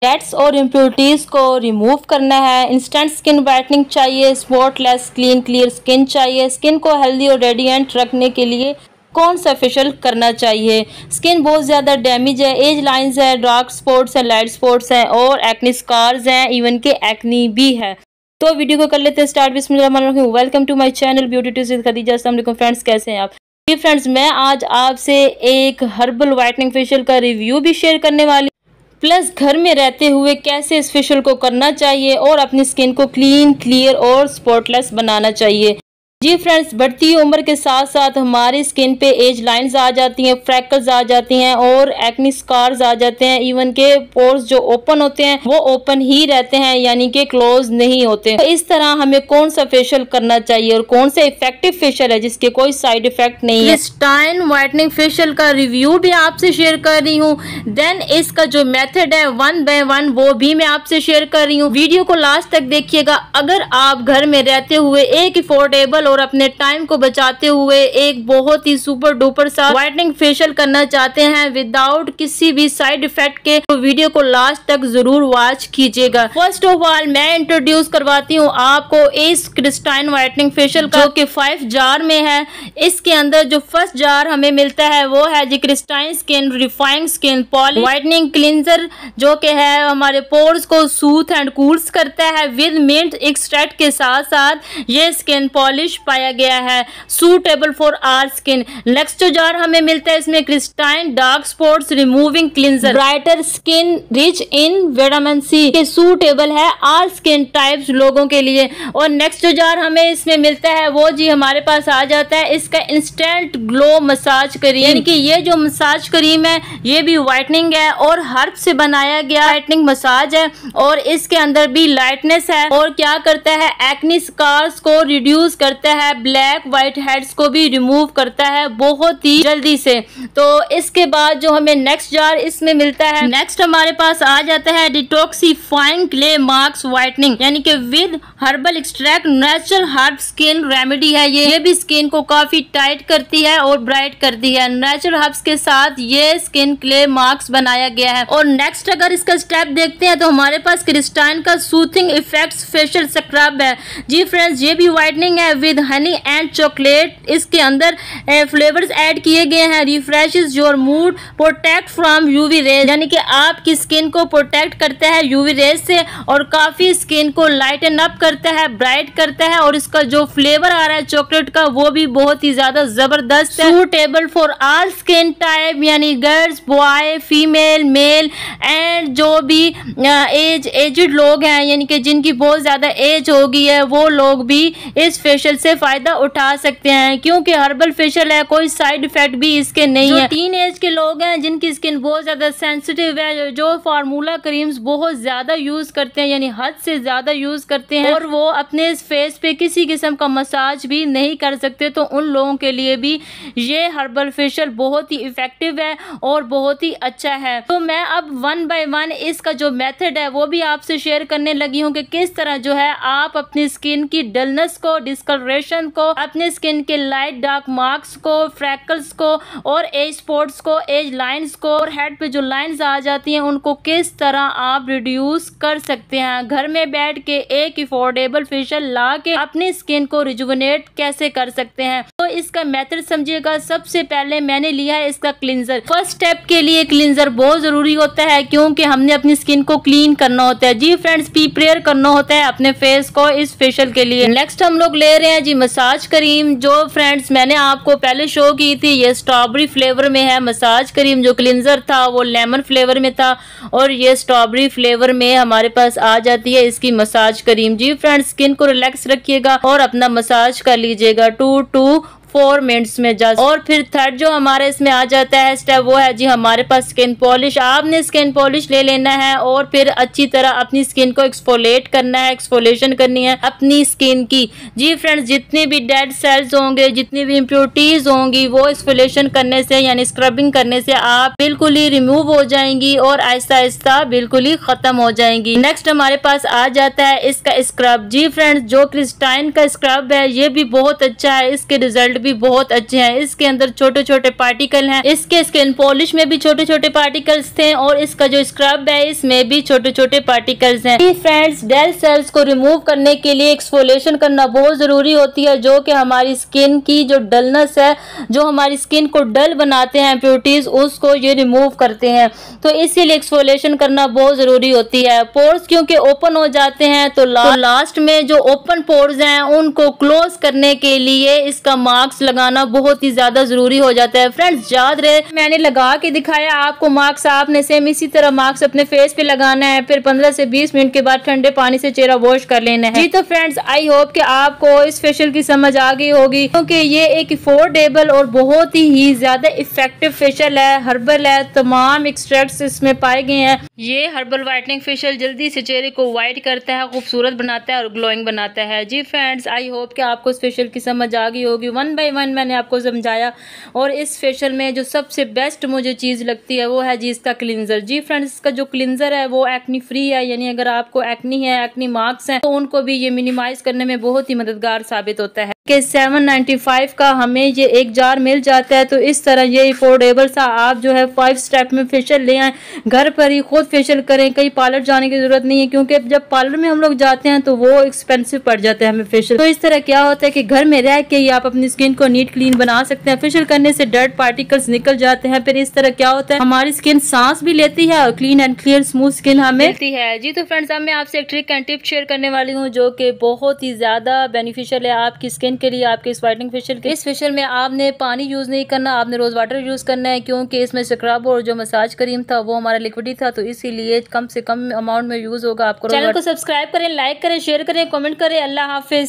Dates और impurities को remove करना है। इंस्टेंट स्किन वाइटनिंग चाहिए, स्पॉटलेस क्लीन क्लियर स्किन चाहिए। स्किन को हेल्दी और रेडिएंट रखने के लिए कौन सा फेशियल करना चाहिए? स्किन बहुत ज़्यादा डैमेज है, एज लाइंस है, डार्क स्पॉट्स है, लाइट स्पॉट्स हैं और एक्ने स्कार्स हैं, इवन के एक्ने भी है। तो वीडियो को कर लेते हैं स्टार्ट। बिस्मिल्लाह। Welcome to my channel beauty tips with Khadija. अस्सलाम वालेकुम फ्रेंड्स, कैसे हैं आप? जी फ्रेंड्स, मैं आज आपसे एक हर्बल वाइटनिंग फेशियल का रिव्यू भी शेयर करने वाली, प्लस घर में रहते हुए कैसे इस फेशियल को करना चाहिए और अपनी स्किन को क्लीन क्लियर और स्पॉटलेस बनाना चाहिए। जी फ्रेंड्स, बढ़ती उम्र के साथ साथ हमारी स्किन पे एज लाइंस आ जाती हैं, फ्रैकल्स आ जाती हैं और एक्ने स्कार्स आ जाते हैं। इवन के पोर्स जो ओपन होते हैं वो ओपन ही रहते हैं, यानी कि क्लोज नहीं होते। तो इस तरह हमें कौन सा फेशियल करना चाहिए और कौन सा इफेक्टिव फेशियल है जिसके कोई साइड इफेक्ट नहीं है। क्रिस्टाइन वाइटनिंग फेशियल का रिव्यू भी आपसे शेयर कर रही हूँ। देन इसका जो मेथड है 1 बाय 1 वो भी मैं आपसे शेयर कर रही हूँ। वीडियो को लास्ट तक देखिएगा। अगर आप घर में रहते हुए एक अफोर्डेबल और अपने टाइम को बचाते हुए एक बहुत ही सुपर डुपर सा वाइटनिंग फेशियल करना चाहते हैं विदाउट किसी भी साइड इफेक्ट के, तो वीडियो को लास्ट तक जरूर वॉच कीजिएगा। फर्स्ट ऑफ ऑल मैं इंट्रोड्यूस करवाती हूँ आपको इस क्रिस्टाइन वाइटनिंग फेशियल का, जो कि 5 जार में है। इसके अंदर जो फर्स्ट जार हमें मिलता है वो है जी क्रिस्टाइन skin refined skin polish whitening cleanser, जो कि है हमारे पोर्स को सूथ एंड कूल्स करता है विद मिंट एक्सट्रैक्ट के साथ साथ ये स्किन पॉलिश पाया गया है, suitable for our skin. Next जो जार हमें मिलता है इसमें Christine dark spots removing cleanser brighter skin rich in vitamin C, के सूटेबल है आवर स्किन टाइप्स लोगों के लिए। और नेक्स्ट जो जार हमें इसमें मिलता है वो जी हमारे पास आ जाता है इसका इंस्टेंट ग्लो मसाज क्रीम, यानी कि ये जो मसाज क्रीम है ये भी वाइटनिंग है और हर्ब से बनाया गया वाइटनिंग मसाज है और इसके अंदर भी लाइटनेस है और क्या करता है एक्ने स्कार्स को रिड्यूस करता है, ब्लैक व्हाइट हेड्स को भी रिमूव करता है बहुत ही जल्दी से। तो इसके बाद जो हमें नेक्स्ट जार इसमें मिलता है, नेक्स्ट हमारे पास आ जाता है डिटॉक्सिफाइंग क्ले मार्क्स वाइटनिंग, यानी कि with herbal extract natural herb skin remedy है। ये भी स्किन को काफी टाइट करती है और ब्राइट करती है। नेचुरल हर्ब्स के साथ ये स्किन क्ले मार्क्स बनाया गया है। और नेक्स्ट अगर इसका स्टेप देखते हैं तो हमारे पास क्रिस्टाइन का सूथिंग इफेक्ट्स फेशियल स्क्रब है। जी फ्रेंड्स, ये भी वाइटनिंग है विद हनी एंड चॉकलेट। इसके अंदर फ्लेवर्स ऐड किए गए हैं। Refreshes your mood, protect from UV rays, यानी कि आपकी स्किन को प्रोटेक्ट करता है यूवी रेज से और काफी स्किन को लाइटन अप करता है, ब्राइट करता है। और इसका जो फ्लेवर आ रहा है चॉकलेट का वो भी बहुत ही ज्यादा जबरदस्त है। Suitable for all skin type, यानी girls, boy, female, male and जो भी एजड लोग हैं, यानी कि जिनकी बहुत ज्यादा एज हो गई है वो लोग भी इस फेशियल से फायदा उठा सकते हैं, क्योंकि हर्बल फेशियल है, कोई साइड इफेक्ट भी इसके नहीं है। टीन एज के लोग हैं जिनकी स्किन बहुत ज्यादा सेंसिटिव है, जो फार्मूला क्रीम्स बहुत ज्यादा यूज करते हैं, यानी हद से ज्यादा यूज करते हैं और वो अपने फेस पे किसी किस्म का मसाज भी नहीं कर सकते, तो उन लोगों के लिए भी ये हर्बल फेशियल बहुत ही इफेक्टिव है और बहुत ही अच्छा है। तो मैं अब 1 बाय 1 इसका जो मेथड है वो भी आपसे शेयर करने लगी हूँ कि किस तरह जो है आप अपनी स्किन की डलनेस को, डिस्कलरेशन को, अपने स्किन के लाइट डार्क मार्क्स को, फ्रैकल्स को और एज स्पॉट्स को, एज लाइंस को और हेड पे जो लाइंस आ जाती हैं उनको किस तरह आप रिड्यूस कर सकते हैं। घर में बैठ के एक अफोर्डेबल फेशियल ला के अपनी स्किन को रिजुवनेट कैसे कर सकते हैं, तो इसका मेथड समझिएगा। सबसे पहले मैंने लिया है इसका क्लींजर। फर्स्ट स्टेप के लिए क्लींजर बहुत जरूरी होता है क्योंकि हमने अपनी स्किन को क्लीन करना होता है। जी फ्रेंड्स, प्रिपेयर करना होता है अपने फेस को इस फेशियल के लिए। नेक्स्ट हम लोग ले रहे हैं जी मसाज क्रीम, जो फ्रेंड्स मैंने आपको पहले शो की थी। ये स्ट्रॉबेरी फ्लेवर में है मसाज क्रीम। जो क्लींजर था वो लेमन फ्लेवर में था और ये स्ट्रॉबेरी फ्लेवर में हमारे पास आ जाती है इसकी मसाज क्रीम। जी फ्रेंड्स, स्किन को रिलैक्स रखिएगा और अपना मसाज कर लीजिएगा 2 to 4 मिनट्स में जस्ट। और फिर थर्ड जो हमारे इसमें आ जाता है स्टेप वो है जी हमारे पास स्किन पॉलिश। आपने स्किन पॉलिश ले लेना है और फिर अच्छी तरह अपनी स्किन को एक्सफोलिएट करना है, एक्सफोलिएशन करनी है अपनी स्किन की। जी फ्रेंड्स, जितने भी डेड सेल्स होंगे, जितनी भी इम्प्योरिटीज होंगी वो एक्सफोलिएशन करने से यानी स्क्रबिंग करने से आप बिल्कुल ही रिमूव हो जाएंगी और आहिस्ता आहिस्ता बिल्कुल ही खत्म हो जाएंगी। नेक्स्ट हमारे पास आ जाता है इसका स्क्रब। जी फ्रेंड्स, जो क्रिस्टाइन का स्क्रब है ये भी बहुत अच्छा है, इसके रिजल्ट भी बहुत अच्छे हैं। इसके अंदर छोटे छोटे पार्टिकल हैं, इसके स्किन पॉलिश में भी छोटे छोटे पार्टिकल्स थे और इसका जो स्क्रब है इसमें भी छोटे छोटे पार्टिकल्स हैं। फ्रेंड्स, डेड सेल्स को रिमूव करने के लिए एक्सफोलिएशन करना बहुत जरूरी होती है, जो कि हमारी स्किन की जो डलनेस है, जो हमारी स्किन को डल बनाते हैं इम्प्योरिटीज, उसको ये रिमूव करते हैं। तो इसीलिए एक्सफोलिएशन करना बहुत जरूरी होती है। पोर्स क्योंकि ओपन हो जाते हैं तो लास्ट में जो ओपन पोर्स हैं उनको क्लोज करने के लिए इसका मास्क लगाना बहुत ही ज्यादा जरूरी हो जाता है। फ्रेंड्स, याद रहे मैंने लगा के दिखाया आपको मास्क, आपने सेम इसी तरह मास्क अपने फेस पे लगाना है, फिर 15 से 20 मिनट के बाद ठंडे पानी से चेहरा वॉश कर लेना है। जी तो फ्रेंड्स, आई होप कि आपको इस फेशियल की समझ आ गई होगी, क्योंकि ये एक अफोर्डेबल और बहुत ही ज्यादा इफेक्टिव फेशियल है, हर्बल है, तमाम एक्सट्रैक्ट्स इसमें पाए गए हैं। ये हर्बल व्हाइटनिंग फेशियल जल्दी से चेहरे को व्हाइट करता है, खूबसूरत बनाता है और ग्लोइंग बनाता है। जी फ्रेंड्स, आई होप कि आपको इस फेशियल की समझ आ गई होगी। 1 बाय 1 मैंने आपको समझाया और इस फेशियल में जो सबसे बेस्ट मुझे चीज़ लगती है वो है जी इसका क्लिनजर। जी फ्रेंड्स, इसका जो क्लिनजर है वो एक्नी फ्री है, यानी अगर आपको एक्नी है, एक्नी मार्क्स हैं, तो उनको भी ये मिनिमाइज करने में बहुत ही मददगार साबित होता है। कि 795 का हमें ये एक जार मिल जाता है। तो इस तरह ये अफोर्डेबल सा आप जो है 5 स्टेप में फेशियल ले आए, घर पर ही खुद फेशियल करें, कहीं पार्लर जाने की जरूरत नहीं है, क्योंकि जब पार्लर में हम लोग जाते हैं तो वो एक्सपेंसिव पड़ जाता है हमें फेशियल। तो इस तरह क्या होता है कि घर में रह के ही आप अपनी स्किन को नीट क्लीन बना सकते हैं। फेशियल करने से डर्ट पार्टिकल्स निकल जाते हैं। फिर इस तरह क्या होता है, हमारी स्किन सांस भी लेती है और clean and clear smooth skin हमें मिलती है। जी तो फ्रेंड्स, अब मैं आपसे एक ट्रिक एंड टिप शेयर करने वाली हूँ जो कि बहुत ही ज्यादा बेनिफिशियल है आपकी स्किन के लिए, आपके इस व्हाइटनिंग फेशियल के। इस फेशियल में आपने पानी यूज नहीं करना, आपने रोज वाटर यूज करना है, क्योंकि इसमें स्क्रब और जो मसाज क्रीम था वो हमारा लिक्विड था, तो इसीलिए कम से कम अमाउंट में यूज होगा। आपको चैनल को सब्सक्राइब करें, लाइक करें, शेयर करें, कमेंट करें। अल्लाह हाफिज।